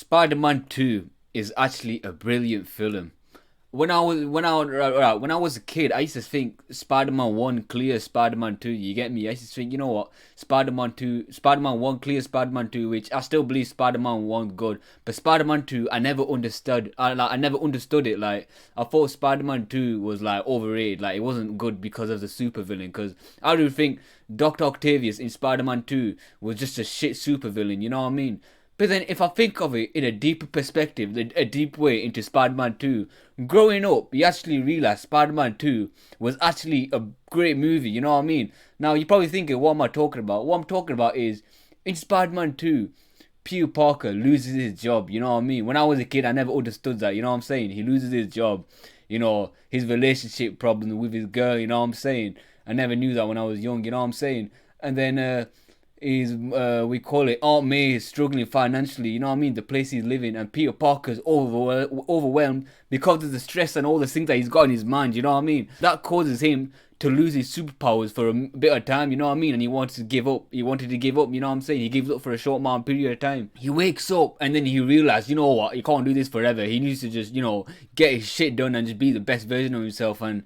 Spider-Man 2 is actually a brilliant film. When I was a kid, I used to think Spider-Man 1 clear Spider-Man 2. You get me? I used to think, you know what, Spider-Man 2, Spider-Man 1 clear Spider-Man 2, which I still believe Spider-Man 1 good, but Spider-Man 2 I never understood. I never understood it. Like, I thought Spider-Man 2 was like overrated. Like, it wasn't good because of the supervillain. Because I do think Doctor Octavius in Spider-Man 2 was just a shit supervillain. You know what I mean? But then, if I think of it in a deeper perspective, a deep way into Spider-Man 2, growing up, you actually realize Spider-Man 2 was actually a great movie, you know what I mean? Now, you're probably thinking, what am I talking about? What I'm talking about is, in Spider-Man 2, Peter Parker loses his job, you know what I mean? When I was a kid, I never understood that, you know what I'm saying? He loses his job, his relationship problems with his girl, you know what I'm saying? I never knew that when I was young, you know what I'm saying? And then, is we call it Aunt May is struggling financially, you know what I mean, the place he's living, and Peter Parker's overwhelmed because of the stress and all the things that he's got in his mind, you know what I mean. That causes him to lose his superpowers for a bit of time, you know what I mean, and he wanted to give up, you know what I'm saying. He gives up for a short amount period of time. He wakes up and then he realizes, you know what, he can't do this forever. He needs to just, get his shit done and just be the best version of himself and,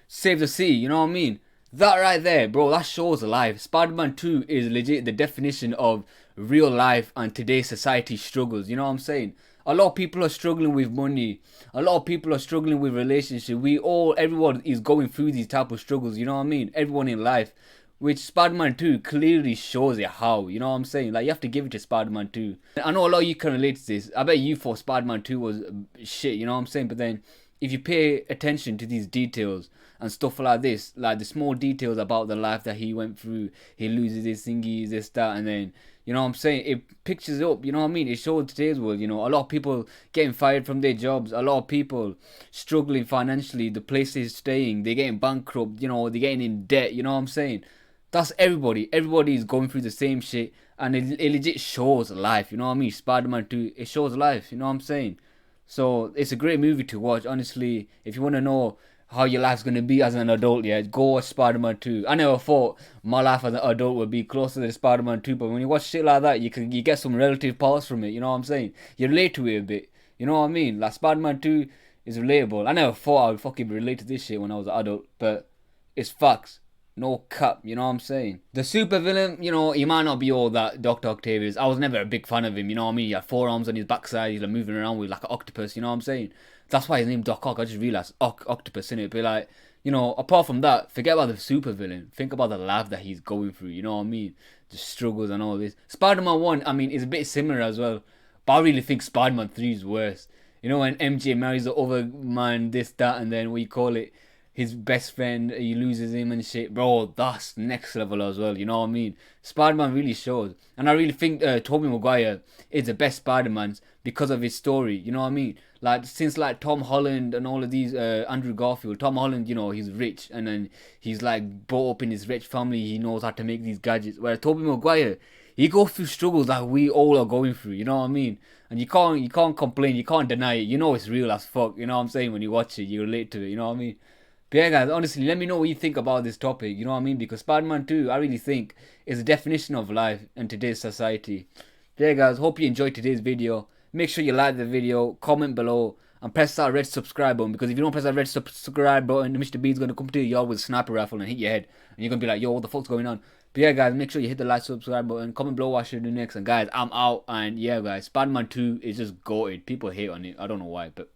save the city, you know what I mean. That right there, bro, that shows life. Spider-Man 2 is legit the definition of real life and today's society struggles. You know what I'm saying? A lot of people are struggling with money. A lot of people are struggling with relationships. Everyone is going through these type of struggles. You know what I mean? Everyone in life. Which Spider-Man 2 clearly shows it how. You know what I'm saying? Like, you have to give it to Spider-Man 2. I know a lot of you can relate to this. I bet you thought Spider-Man 2 was shit. You know what I'm saying? But then, if you pay attention to these details and stuff like this, like the small details about the life that he went through, he loses his thingies, this, that, and then, you know what I'm saying, it pictures up, you know what I mean, it shows today's world, a lot of people getting fired from their jobs, a lot of people struggling financially, the place they're staying, they're getting bankrupt, they're getting in debt, you know what I'm saying. That's everybody is going through the same shit, and it legit shows life, you know what I mean. Spider-Man 2, it shows life, you know what I'm saying. So it's a great movie to watch, honestly. If you want to know how your life's gonna be as an adult, yeah, go watch Spider-Man 2. I never thought my life as an adult would be closer to Spider-Man 2, but when you watch shit like that, you get some relative parts from it, you know what I'm saying? You relate to it a bit, you know what I mean? Like, Spider-Man 2 is relatable. I never thought I would fucking relate to this shit when I was an adult, but it's facts. No cap, you know what I'm saying? The super villain, he might not be all that Dr. Octavius. I was never a big fan of him, you know what I mean? He had four arms on his backside, he's like moving around with like an octopus, you know what I'm saying? That's why his name Doc Ock. I just realised octopus in it. But like, apart from that, forget about the super villain. Think about the life that he's going through, you know what I mean? The struggles and all this. Spider-Man 1, I mean, is a bit similar as well. But I really think Spider-Man 3 is worse. You know, when MJ marries the other man, this, that, and then we call it his best friend, he loses him and shit, bro, that's next level as well, you know what I mean? Spider-Man really shows. And I really think Tobey Maguire is the best Spider-Man because of his story, you know what I mean? Like, since like Tom Holland and all of these, Andrew Garfield, Tom Holland, he's rich, and then he's like brought up in his rich family, he knows how to make these gadgets, whereas Tobey Maguire, he goes through struggles that we all are going through, you know what I mean? And you can't complain, you can't deny it, it's real as fuck, you know what I'm saying? When you watch it, you relate to it, you know what I mean? But yeah, guys, honestly, let me know what you think about this topic, you know what I mean? Because Spider-Man 2, I really think, is a definition of life in today's society. But yeah, guys, hope you enjoyed today's video. Make sure you like the video, comment below, and press that red subscribe button. Because if you don't press that red subscribe button, Mr. B's going to come to you with a sniper rifle and hit your head. And you're going to be like, yo, what the fuck's going on? But yeah, guys, make sure you hit the like, subscribe button, comment below what I should do next. And guys, I'm out. And yeah, guys, Spider-Man 2 is just goated. People hate on it. I don't know why, but